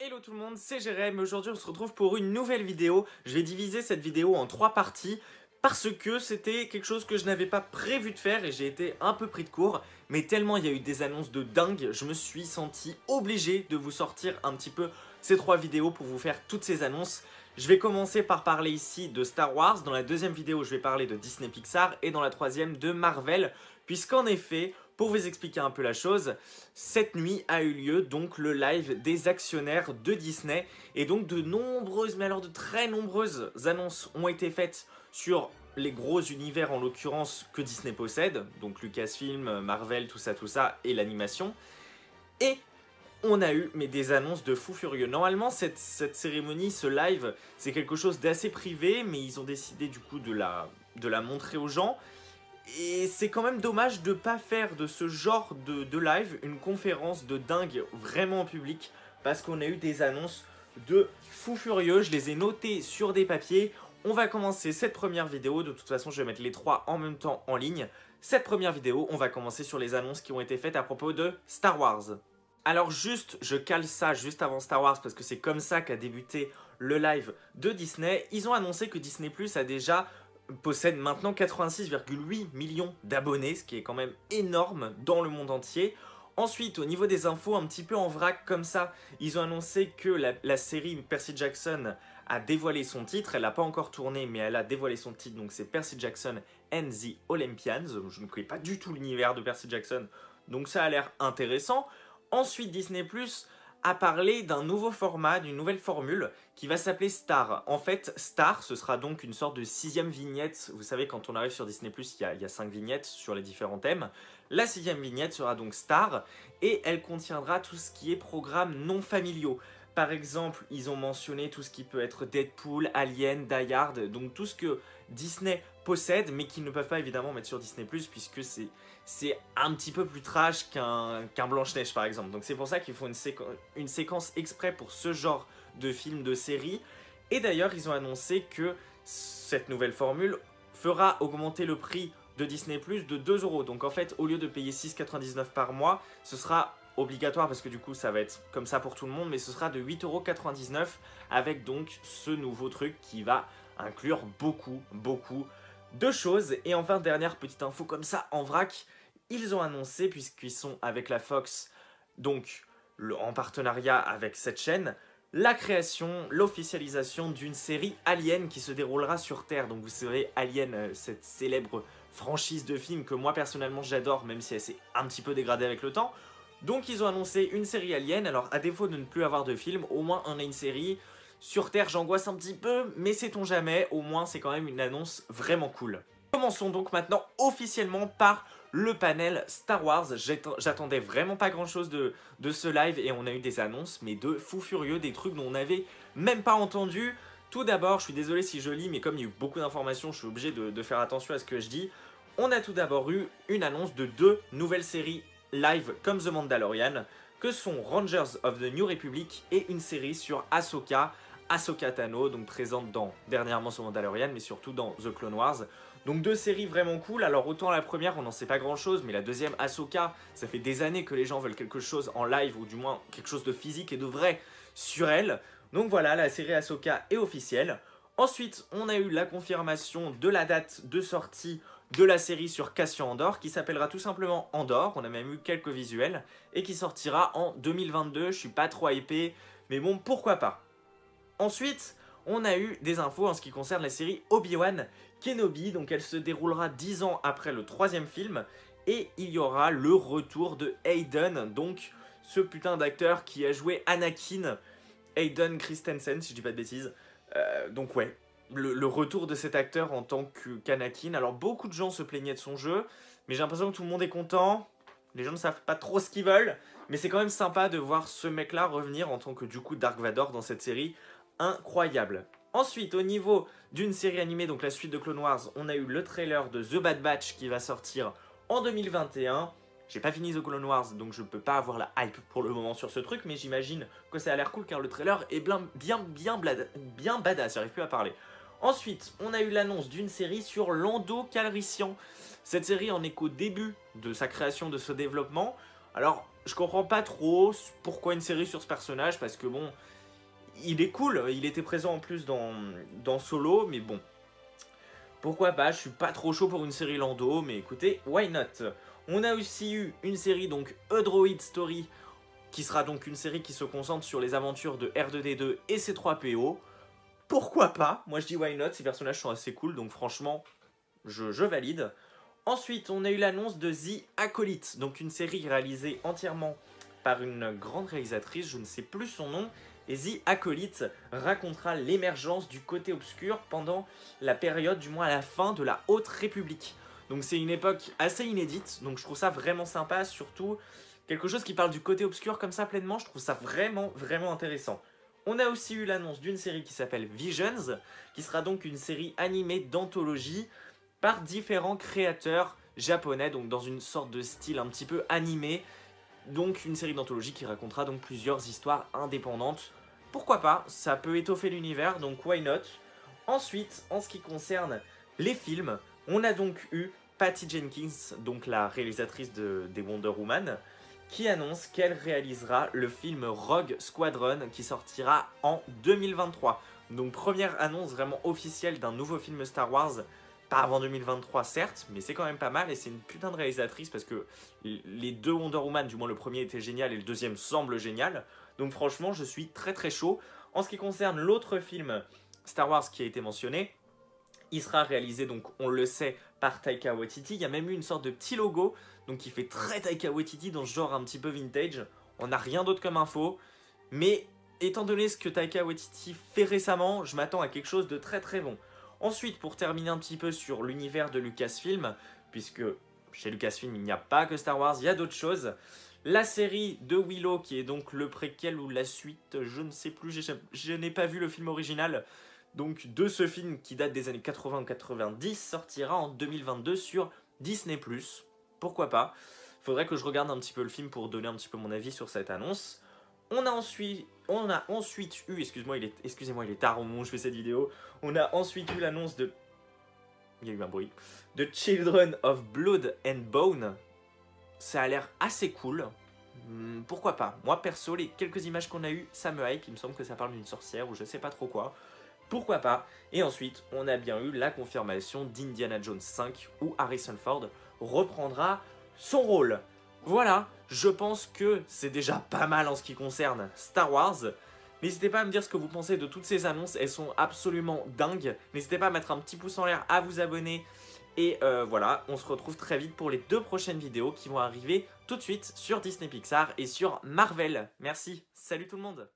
Hello tout le monde, c'est Jérém et aujourd'hui on se retrouve pour une nouvelle vidéo. Je vais diviser cette vidéo en 3 parties parce que c'était quelque chose que je n'avais pas prévu de faire et j'ai été un peu pris de court. Mais tellement il y a eu des annonces de dingue, je me suis senti obligé de vous sortir un petit peu ces 3 vidéos pour vous faire toutes ces annonces. Je vais commencer par parler ici de Star Wars, dans la deuxième vidéo je vais parler de Disney Pixar et dans la troisième de Marvel, puisqu'en effet, pour vous expliquer un peu la chose, cette nuit a eu lieu donc le live des actionnaires de Disney et donc de nombreuses, mais alors de très nombreuses annonces ont été faites sur les gros univers en l'occurrence que Disney possède, donc Lucasfilm, Marvel, tout ça et l'animation. Et on a eu des annonces de fou furieux. Normalement cette cérémonie, ce live, c'est quelque chose d'assez privé, mais ils ont décidé du coup de la montrer aux gens. Et c'est quand même dommage de pas faire de ce genre de live une conférence de dingue vraiment en public, parce qu'on a eu des annonces de fou furieux, je les ai notées sur des papiers. On va commencer cette première vidéo, de toute façon je vais mettre les 3 en même temps en ligne. Cette première vidéo, on va commencer sur les annonces qui ont été faites à propos de Star Wars. Alors juste, je cale ça juste avant Star Wars parce que c'est comme ça qu'a débuté le live de Disney. Ils ont annoncé que Disney Plus possède maintenant 86,8 millions d'abonnés, ce qui est quand même énorme dans le monde entier. Ensuite, au niveau des infos, un petit peu en vrac comme ça, ils ont annoncé que la série Percy Jackson a dévoilé son titre. Elle n'a pas encore tourné, mais elle a dévoilé son titre, donc c'est Percy Jackson and the Olympians. Je ne connais pas du tout l'univers de Percy Jackson, donc ça a l'air intéressant. Ensuite, Disney Plus a parlé d'un nouveau format, d'une nouvelle formule qui va s'appeler Star. En fait, Star, ce sera donc une sorte de 6e vignette. Vous savez, quand on arrive sur Disney+, il y a 5 vignettes sur les différents thèmes. La 6e vignette sera donc Star et elle contiendra tout ce qui est programmes non familiaux. Par exemple, ils ont mentionné tout ce qui peut être Deadpool, Alien, Die Hard, donc tout ce que Disney possède, mais qu'ils ne peuvent pas évidemment mettre sur Disney+, puisque c'est un petit peu plus trash qu'un Blanche-Neige par exemple. Donc c'est pour ça qu'il faut une séquence exprès pour ce genre de film, de série. Et d'ailleurs, ils ont annoncé que cette nouvelle formule fera augmenter le prix de Disney+, de 2 €. Donc en fait, au lieu de payer 6,99 € par mois, ce sera obligatoire parce que du coup ça va être comme ça pour tout le monde, mais ce sera de 8,99 € avec donc ce nouveau truc qui va inclure beaucoup de choses. Et enfin, dernière petite info comme ça en vrac, ils ont annoncé, puisqu'ils sont avec la Fox, donc en partenariat avec cette chaîne, la création, l'officialisation d'une série Alien qui se déroulera sur Terre. Donc vous savez, Alien, cette célèbre franchise de films que moi personnellement j'adore, même si elle s'est un petit peu dégradée avec le temps. Donc ils ont annoncé une série Alien. Alors à défaut de ne plus avoir de film, au moins on a une série. Sur Terre j'angoisse un petit peu, mais sait-on jamais, au moins c'est quand même une annonce vraiment cool. Commençons donc maintenant officiellement par le panel Star Wars. J'attendais vraiment pas grand chose de ce live et on a eu des annonces mais de fou furieux, des trucs dont on n'avait même pas entendu. Tout d'abord, je suis désolé si je lis, mais comme il y a eu beaucoup d'informations, je suis obligé de faire attention à ce que je dis. On a tout d'abord eu une annonce de 2 nouvelles séries live comme The Mandalorian, que sont Rangers of the New Republic et une série sur Ahsoka Tano, donc présente dernièrement sur Mandalorian, mais surtout dans The Clone Wars. Donc 2 séries vraiment cool. Alors autant la première on n'en sait pas grand chose, mais la deuxième Ahsoka, ça fait des années que les gens veulent quelque chose en live, ou du moins quelque chose de physique et de vrai sur elle. Donc voilà, la série Ahsoka est officielle. Ensuite on a eu la confirmation de la date de sortie de la série sur Cassian Andor, qui s'appellera tout simplement Andor. On a même eu quelques visuels, et qui sortira en 2022. Je suis pas trop hypé, mais bon, pourquoi pas. Ensuite, on a eu des infos en ce qui concerne la série Obi-Wan Kenobi. Donc elle se déroulera 10 ans après le 3e film, et il y aura le retour de Hayden, donc ce putain d'acteur qui a joué Anakin, Hayden Christensen si je dis pas de bêtises. Donc ouais, le retour de cet acteur en tant qu'Anakin. Alors beaucoup de gens se plaignaient de son jeu, mais j'ai l'impression que tout le monde est content. Les gens ne savent pas trop ce qu'ils veulent, mais c'est quand même sympa de voir ce mec là revenir en tant que du coup Dark Vador dans cette série. Incroyable. Ensuite, au niveau d'une série animée, donc la suite de Clone Wars, on a eu le trailer de The Bad Batch qui va sortir en 2021. J'ai pas fini The Clone Wars, donc je peux pas avoir la hype pour le moment sur ce truc, mais j'imagine que ça a l'air cool car le trailer est bien badass, j'arrive plus à parler. Ensuite, on a eu l'annonce d'une série sur Lando Calrissian. Cette série en est qu'au début de sa création, de ce développement. Alors, je comprends pas trop pourquoi une série sur ce personnage, parce que bon, il est cool, il était présent en plus dans Solo, mais bon, pourquoi pas, je suis pas trop chaud pour une série Lando, mais écoutez, why not? On a aussi eu une série, donc A Droid Story, qui sera donc une série qui se concentre sur les aventures de R2D2 et C3PO. Pourquoi pas? Moi je dis why not, ces personnages sont assez cool, donc franchement, je valide. Ensuite, on a eu l'annonce de The Acolyte, donc une série réalisée entièrement par une grande réalisatrice, je ne sais plus son nom, et The Acolyte racontera l'émergence du côté obscur pendant la période, du moins à la fin de la Haute République. Donc c'est une époque assez inédite, donc je trouve ça vraiment sympa, surtout quelque chose qui parle du côté obscur comme ça pleinement, je trouve ça vraiment intéressant. On a aussi eu l'annonce d'une série qui s'appelle Visions, qui sera donc une série animée d'anthologie par différents créateurs japonais, donc dans une sorte de style un petit peu animé. Donc une série d'anthologie qui racontera donc plusieurs histoires indépendantes. Pourquoi pas, ça peut étoffer l'univers, donc why not. Ensuite, en ce qui concerne les films, on a donc eu Patty Jenkins, donc la réalisatrice des Wonder Woman, qui annonce qu'elle réalisera le film Rogue Squadron qui sortira en 2023. Donc première annonce vraiment officielle d'un nouveau film Star Wars, pas avant 2023 certes, mais c'est quand même pas mal et c'est une putain de réalisatrice parce que les deux Wonder Woman, du moins le premier était génial et le deuxième semble génial. Donc franchement je suis très chaud. En ce qui concerne l'autre film Star Wars qui a été mentionné, il sera réalisé, donc on le sait, par Taika Waititi. Il y a même eu une sorte de petit logo, donc qui fait très Taika Waititi dans ce genre un petit peu vintage. On n'a rien d'autre comme info, mais étant donné ce que Taika Waititi fait récemment, je m'attends à quelque chose de très bon. Ensuite, pour terminer un petit peu sur l'univers de Lucasfilm, puisque chez Lucasfilm il n'y a pas que Star Wars, il y a d'autres choses. La série de Willow, qui est donc le préquel ou la suite, je ne sais plus, je n'ai pas vu le film original, donc de ce film qui date des années 80 ou 90, sortira en 2022 sur Disney+. Pourquoi pas? Faudrait que je regarde un petit peu le film pour donner un petit peu mon avis sur cette annonce. On a ensuite eu, excusez-moi il est tard au moment où je fais cette vidéo, on a ensuite eu l'annonce de... Il y a eu un bruit. De Children of Blood and Bone. Ça a l'air assez cool. Pourquoi pas? Moi perso, les quelques images qu'on a eues, ça me hype, il me semble que ça parle d'une sorcière ou je sais pas trop quoi. Pourquoi pas? Et ensuite, on a bien eu la confirmation d'Indiana Jones 5 où Harrison Ford reprendra son rôle. Voilà, je pense que c'est déjà pas mal en ce qui concerne Star Wars. N'hésitez pas à me dire ce que vous pensez de toutes ces annonces, elles sont absolument dingues. N'hésitez pas à mettre un petit pouce en l'air, à vous abonner. Et voilà, on se retrouve très vite pour les 2 prochaines vidéos qui vont arriver tout de suite sur Disney Pixar et sur Marvel. Merci, salut tout le monde!